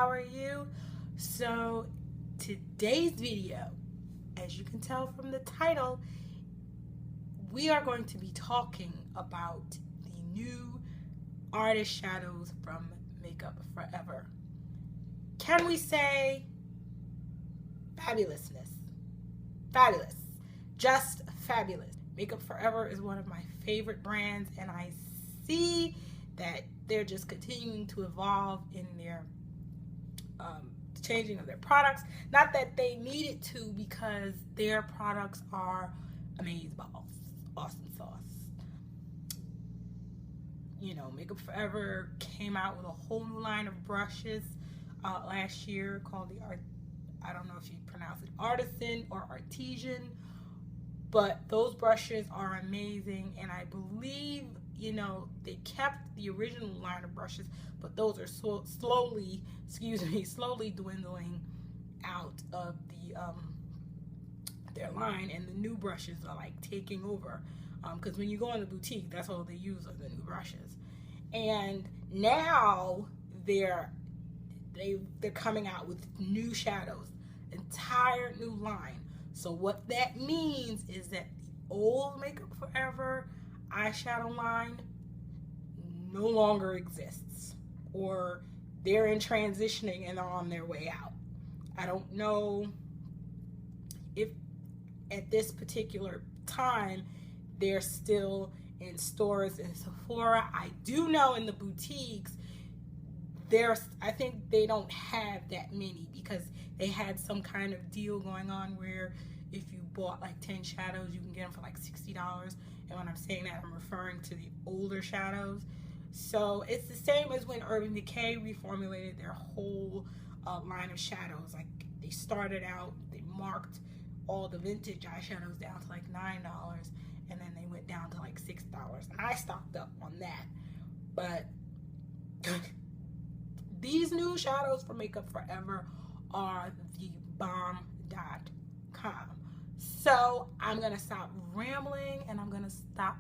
how are you? So today's video, as you can tell from the title, we are going to be talking about the new artist shadows from Makeup Forever. Can we say fabulousness? Fabulous. Just fabulous. Makeup Forever is one of my favorite brands, and I see that they're just continuing to evolve in their changing of their products. Not that they needed to, because their products are amazeballs, awesome sauce. You know, Makeup Forever came out with a whole new line of brushes last year called the I don't know if you pronounce it artisan or artesian, but those brushes are amazing, and I believe, you know, they kept the original line of brushes, but those are slowly dwindling out of the their line, and the new brushes are like taking over, because when you go in the boutique, that's all they use are the new brushes. And now they're coming out with new shadows, entire new line. So what that means is that the old Makeup Forever eyeshadow line no longer exists, or they're in transitioning and are on their way out. I don't know if at this particular time they're still in stores in Sephora. I do know in the boutiques I think they don't have that many, because they had some kind of deal going on where if you bought like 10 shadows, you can get them for like $60. And when I'm saying that, I'm referring to the older shadows. So it's the same as when Urban Decay reformulated their whole line of shadows. Like, they started out, they marked all the vintage eyeshadows down to like $9, and then they went down to like $6. And I stocked up on that. But these new shadows for Makeup Forever are the bomb.com. So I'm gonna stop rambling, and I'm gonna stop,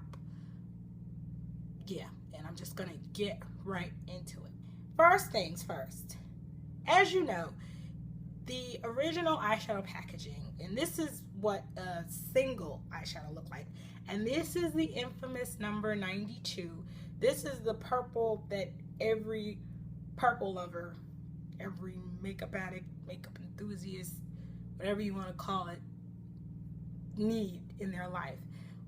and I'm just gonna get right into it. First things first, as you know, the original eyeshadow packaging, and this is what a single eyeshadow looked like, and this is the infamous number 92. This is the purple that every purple lover, every makeup addict, makeup enthusiast, whatever you want to call it, need in their life.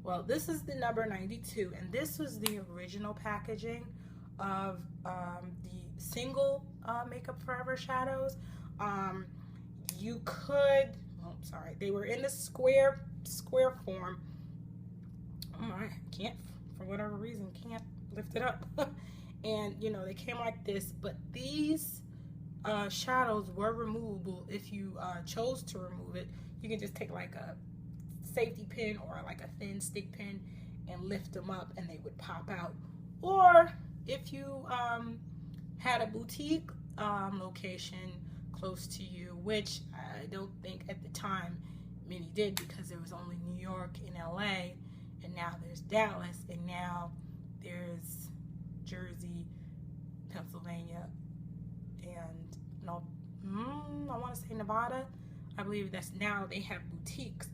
Well, this is the number 92, and this was the original packaging of the single Makeup Forever shadows. You could, they were in the square form. I can't, for whatever reason, can't lift it up. And you know, they came like this, but these shadows were removable. If you chose to remove it, you can just take like a safety pin or like a thin stick pin and lift them up, and they would pop out. Or if you had a boutique location close to you, which I don't think at the time many did, because there was only New York and LA, and now there's Dallas, and now there's Jersey, Pennsylvania, and I want to say Nevada. I believe that's now they have boutiques.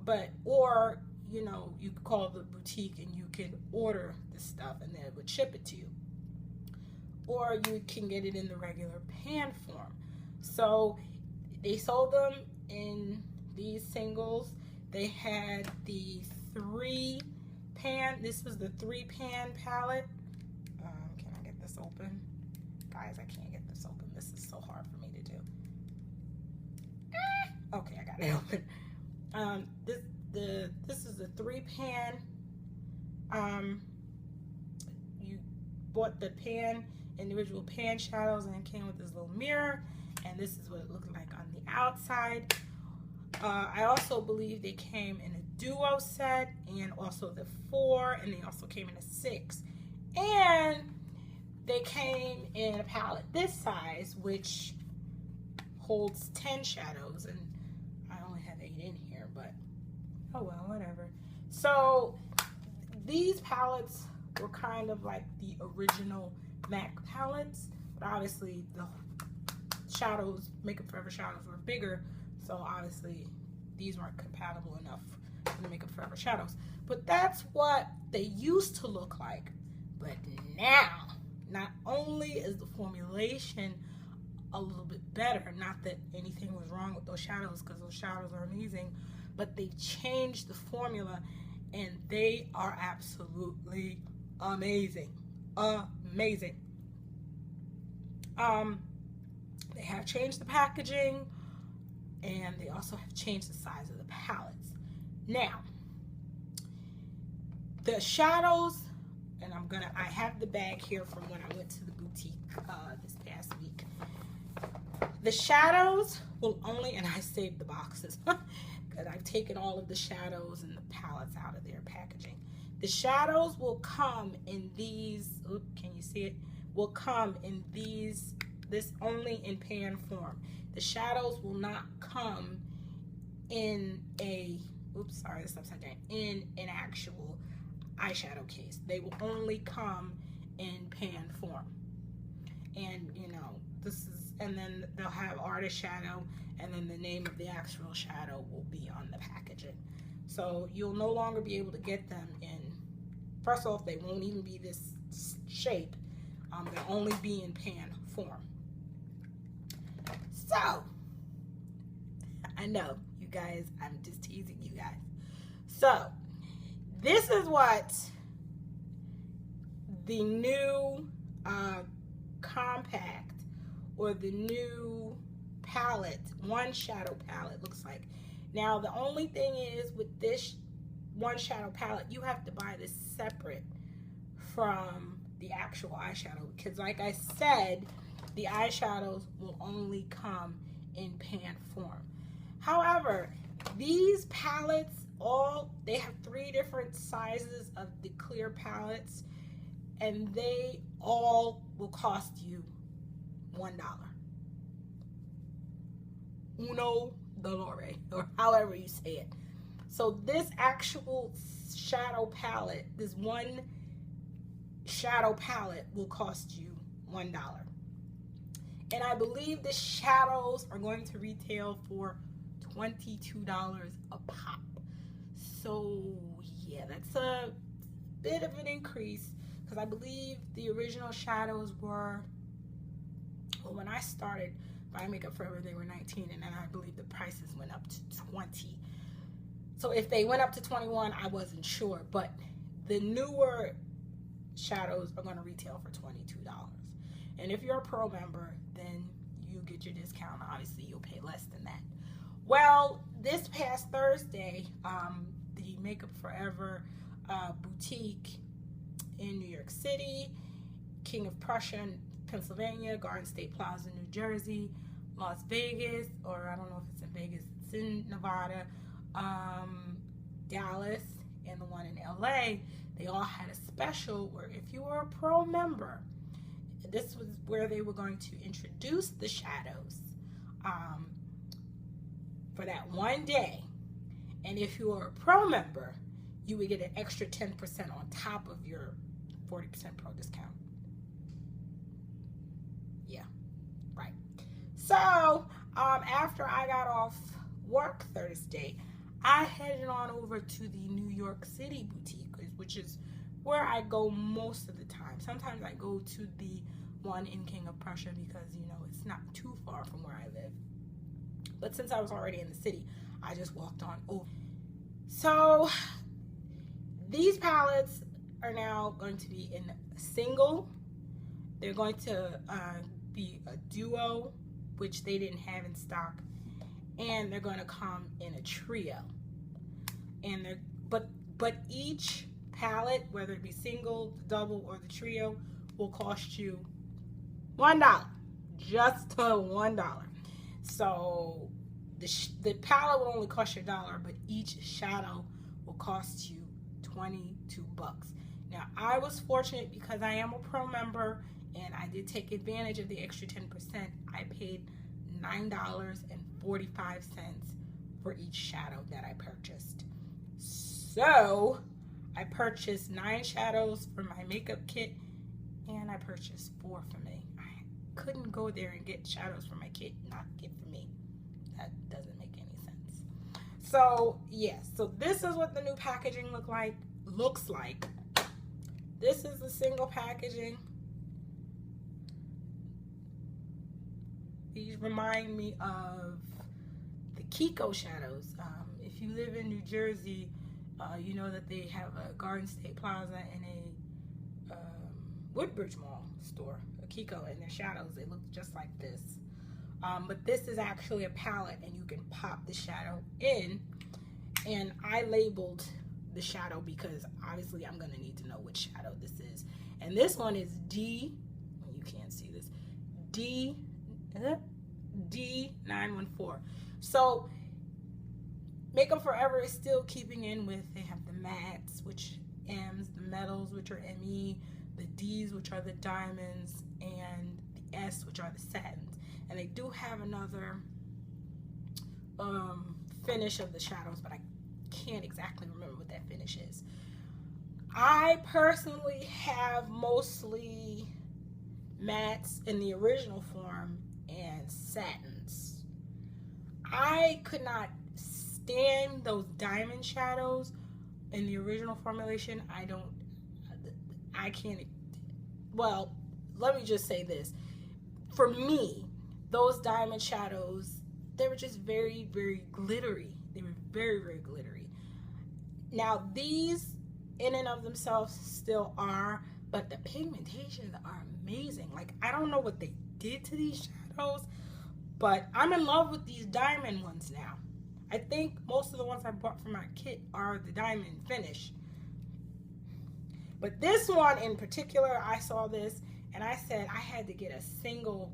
But, or, you know, you could call the boutique and you can order the stuff and then it would ship it to you. Or you can get it in the regular pan form. So they sold them in these singles. They had the 3-pan. This was the 3-pan palette. Can I get this open? Guys, I can't get this open. This is so hard for me to do. Okay, I got it open. This is the 3-pan. You bought the individual pan shadows, and it came with this little mirror, and this is what it looked like on the outside. I also believe they came in a duo set, and also the 4, and they also came in a 6, and they came in a palette this size, which holds 10 shadows, and I only have 8 in here, but oh well, whatever. So these palettes were kind of like the original MAC palettes, but obviously the shadows, Makeup Forever shadows were bigger, so obviously these weren't compatible enough for the Makeup Forever shadows. But that's what they used to look like. But now, not only is the formulation a little bit better, not that anything was wrong with those shadows, because those shadows are amazing, but they changed the formula and they are absolutely amazing. Amazing. They have changed the packaging, and they also have changed the size of the palettes. Now, the shadows, and I have the bag here from when I went to the boutique this past week. The shadows will only, and I saved the boxes because I've taken all of the shadows and the palettes out of their packaging. The shadows will come in these, can you see it? Will come in these, this only in pan form. The shadows will not come in a, oops, sorry, this is upside down, in an actual eyeshadow case. They will only come in pan form. And you know, this is, and then they'll have artist shadow, and then the name of the actual shadow will be on the packaging. So you'll no longer be able to get them in, first off, they won't even be this shape. They'll only be in pan form. So, I know, you guys, I'm just teasing you guys. So, this is what the new compact, or the new palette, one shadow palette looks like. Now, the only thing is with this one shadow palette, you have to buy this separate from the actual eyeshadow, because like I said, the eyeshadows will only come in pan form. However, these palettes, they have 3 different sizes of the clear palettes, and they all will cost you $1. $1, or however you say it. So this actual shadow palette, this one shadow palette will cost you $1. And I believe the shadows are going to retail for $22 a pop. So yeah, that's a bit of an increase, because I believe the original shadows were, well, when I started buying Makeup Forever, they were $19, and then I believe the prices went up to $20. So if they went up to $21, I wasn't sure, but the newer shadows are going to retail for $22. And if you're a pro member, then you get your discount. Obviously, you'll pay less than that. Well, this past Thursday, the Makeup Forever boutique in New York City, King of Prussia in Pennsylvania, Garden State Plaza, New Jersey, Las Vegas, or I don't know if it's in Vegas, it's in Nevada, Dallas, and the one in LA, they all had a special where if you were a pro member, this was where they were going to introduce the shadows for that one day. And if you were a pro member, you would get an extra 10% on top of your 40% pro discount. Yeah, right. So after I got off work Thursday, I headed on over to the New York City boutique, which is where I go most of the time. Sometimes I go to the one in King of Prussia because, you know, it's not too far from where I live. But since I was already in the city, I just walked on over. So these palettes are now going to be in a single. They're going to be a duo, which they didn't have in stock, and they're going to come in a trio. And they're but each palette, whether it be single, double, or the trio, will cost you $1, just $1. So the palette will only cost you $1, but each shadow will cost you $22. Now, I was fortunate because I am a pro member and I did take advantage of the extra 10%. I paid $9.45 for each shadow that I purchased. So I purchased 9 shadows for my makeup kit, and I purchased 4 for me. couldn't go there and get shadows for my kid, not get for me. That doesn't make any sense. So yes, so this is what the new packaging looks like. This is the single packaging. These remind me of the Kiko shadows. If you live in New Jersey, you know that they have a Garden State Plaza and a Woodbridge Mall store, a Kiko, and their shadows, they look just like this. But this is actually a palette, and you can pop the shadow in. And I labeled the shadow because obviously I'm gonna need to know which shadow this is. And this one is D, you can't see this, D914. So Makeup Forever is still keeping in with, they have the mattes, which M's, the metals, which are ME, the D's, which are the diamonds, and the S, which are the satins. And they do have another finish of the shadows, but I can't exactly remember what that finish is. I personally have mostly mattes in the original form and satins. I could not stand those diamond shadows in the original formulation. I can't, well, let me just say this. For me, those diamond shadows, they were just very, very glittery. They were very, very glittery. Now, these in and of themselves still are, but the pigmentations are amazing. Like, I don't know what they did to these shadows, but I'm in love with these diamond ones now. I think most of the ones I bought for my kit are the diamond finish. But this one in particular, I saw this and I said I had to get a single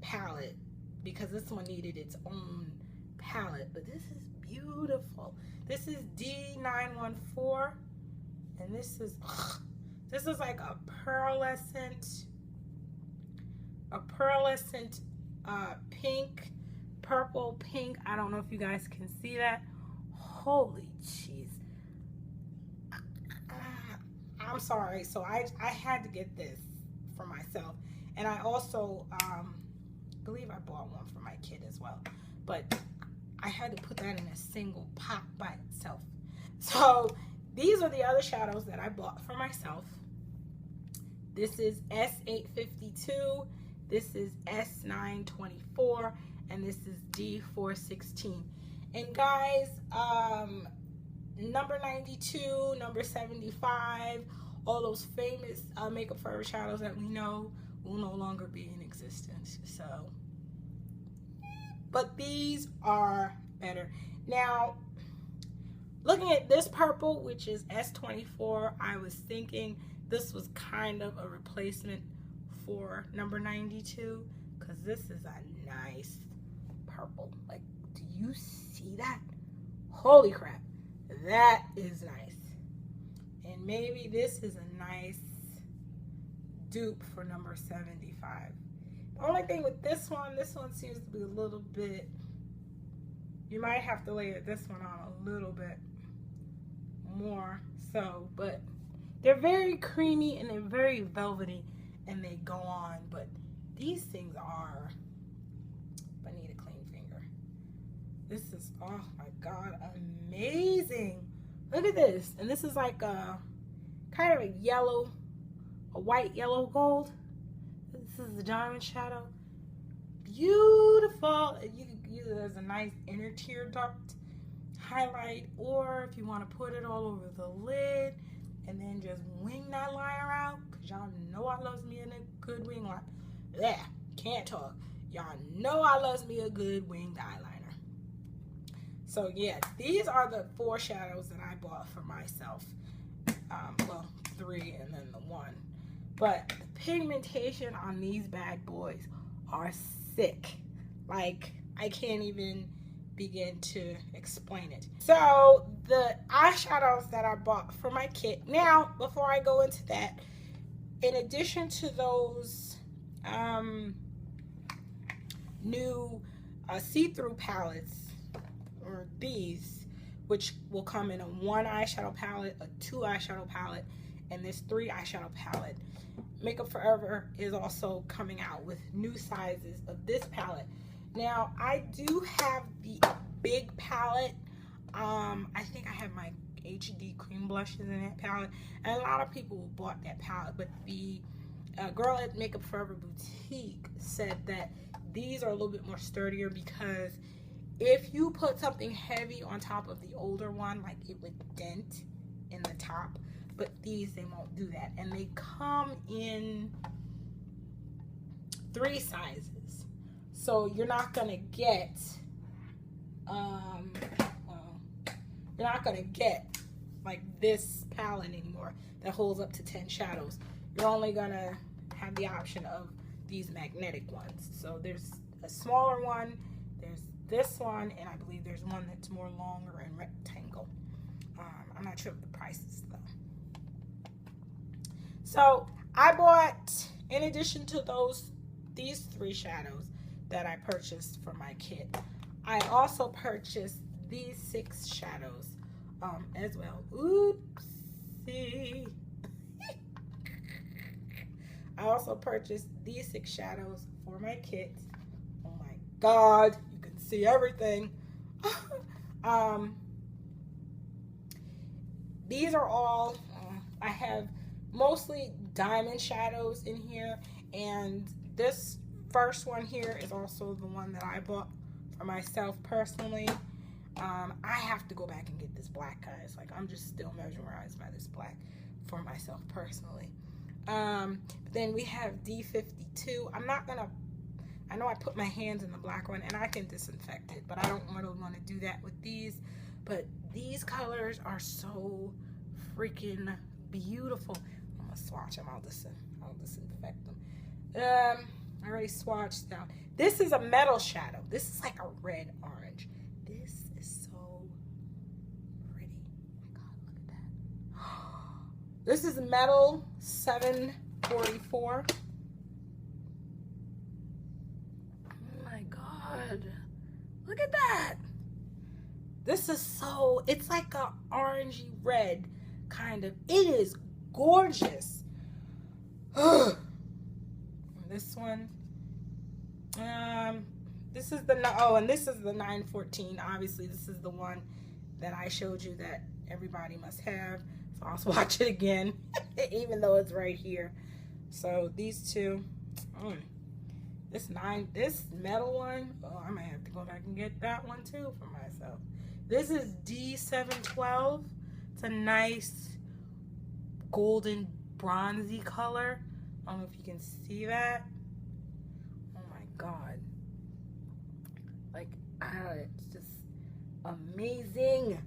palette because this one needed its own palette. But this is beautiful. This is D914, and this is like a pearlescent pink, purple pink. I don't know if you guys can see that. Holy jeez. I'm sorry. So I had to get this for myself, and I also believe I bought one for my kid as well, but I had to put that in a single pot by itself. So these are the other shadows that I bought for myself. This is S852, this is S924, and this is D416. And guys, number 92, number 75, all those famous Makeup Forever shadows that we know will no longer be in existence. So, but these are better. Now, looking at this purple, which is S24, I was thinking this was kind of a replacement for number 92, because this is a nice purple. Like, do you see that? Holy crap, that is nice. And maybe this is a nice dupe for number 75. The only thing with this one seems to be a little bit, you might have to layer this one on a little bit more so, but they're very creamy and they're very velvety and they go on, but these things are, I need a clean finger. This is, oh my god, amazing. Look at this. And this is like a kind of a yellow, a white yellow gold. This is the diamond shadow. Beautiful. You can use it as a nice inner tear duct highlight, or if you want to put it all over the lid and then just wing that liner out, because y'all know I loves me a good wing line. Yeah, can't talk. Y'all know I loves me a good winged eyeliner. So yeah, these are the 4 shadows that I bought for myself. Well, 3 and then the 1. But the pigmentation on these bad boys are sick. Like, I can't even begin to explain it. So the eyeshadows that I bought for my kit. Now, before I go into that, in addition to those new see-through palettes, or these, which will come in a 1 eyeshadow palette, a 2 eyeshadow palette, and this 3 eyeshadow palette, Makeup Forever is also coming out with new sizes of this palette. Now, I do have the big palette. I think I have my HD cream blushes in that palette, and a lot of people bought that palette, but the girl at Makeup Forever Boutique said that these are a little bit more sturdier, because if you put something heavy on top of the older one, like, it would dent in the top. But these, they won't do that. And they come in 3 sizes. So you're not gonna get you're not gonna get like this palette anymore that holds up to 10 shadows. You're only gonna have the option of these magnetic ones. So there's a smaller one, there's this one, and I believe there's one that's more longer and rectangle. I'm not sure of the prices though. So I bought, in addition to these 3 shadows that I purchased for my kit, I also purchased these 6 shadows as well. Oopsie. I also purchased these 6 shadows for my kit. Oh my God, you can see everything. These are all, I have mostly diamond shadows in here, and this first one here is also the one that I bought for myself personally. I have to go back and get this black, guys. Like, I'm just still mesmerized by this black for myself personally. Then we have D52. I'm not gonna, I know I put my hands in the black one and I can disinfect it, but I don't really want to do that with these. But these colors are so freaking beautiful. I'm gonna swatch them. I'll disinfect them. I already swatched out. This is a metal shadow. This is like a red orange. This is so pretty. Oh my God, look at that. This is metal 744. Oh my God, look at that. This is so, it's like a orangey red kind of. It is gorgeous. This one, this is the, oh, and this is the 914. Obviously, this is the one that I showed you that everybody must have. So I'll swatch it again, even though it's right here. So these two, this metal one, oh, I might have to go back and get that one too for myself. This is D712. It's a nice golden bronzy color. I don't know if you can see that. Oh my God. Like, it's just amazing.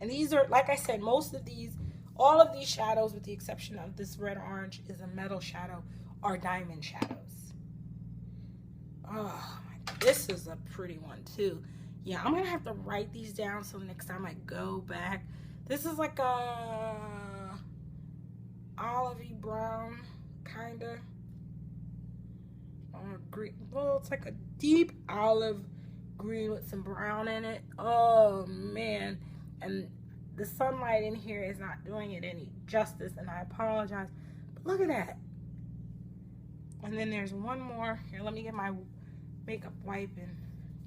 And these are, like I said, most of these, all of these shadows, with the exception of this red orange is a metal shadow, are diamond shadows. Oh my God. This is a pretty one too. Yeah, I'm gonna have to write these down so next time I go back. This is like a olivey brown kind of green. Well, it's like a deep olive green with some brown in it. Oh man, and the sunlight in here is not doing it any justice, and I apologize, but look at that. And then there's one more here. Let me get my makeup wipe and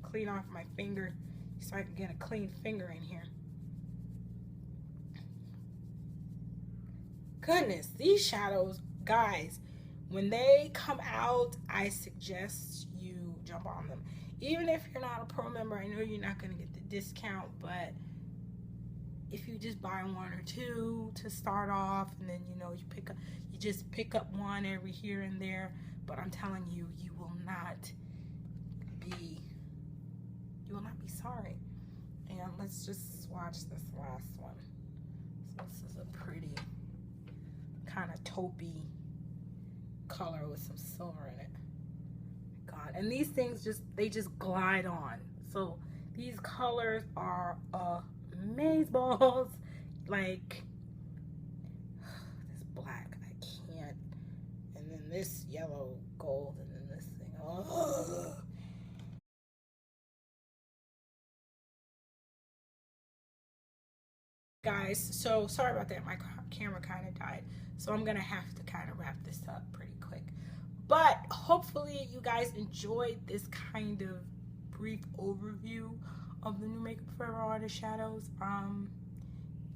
clean off my finger so I can get a clean finger in here. Goodness, these shadows, guys, when they come out, I suggest you jump on them. Even if you're not a pro member, I know you're not going to get the discount, but if you just buy 1 or 2 to start off, and then, you know, you just pick up one every here and there, but I'm telling you, you will not be sorry. And let's just swatch this last one. So this is a pretty kind of taupey color with some silver in it. God, and these things they just glide on. So these colors are amazeballs. Like this black, I can't, and then this yellow gold, and then this thing. Oh. Guys, so sorry about that. My camera kind of died, so I'm gonna have to kind of wrap this up pretty quick. But hopefully you guys enjoyed this kind of brief overview of the new Makeup Forever Artist shadows.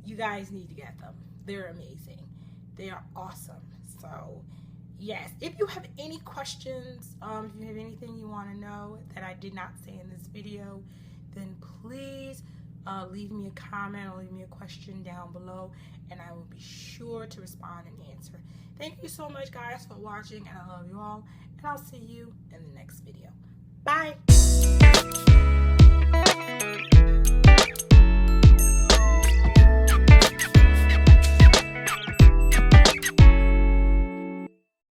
You guys need to get them. They're amazing. They are awesome. So yes, if you have any questions, if you have anything you want to know that I did not say in this video, then please leave me a comment or leave me a question down below, and I will be sure to respond and answer. Thank you so much, guys, for watching, and I love you all, and I'll see you in the next video. Bye.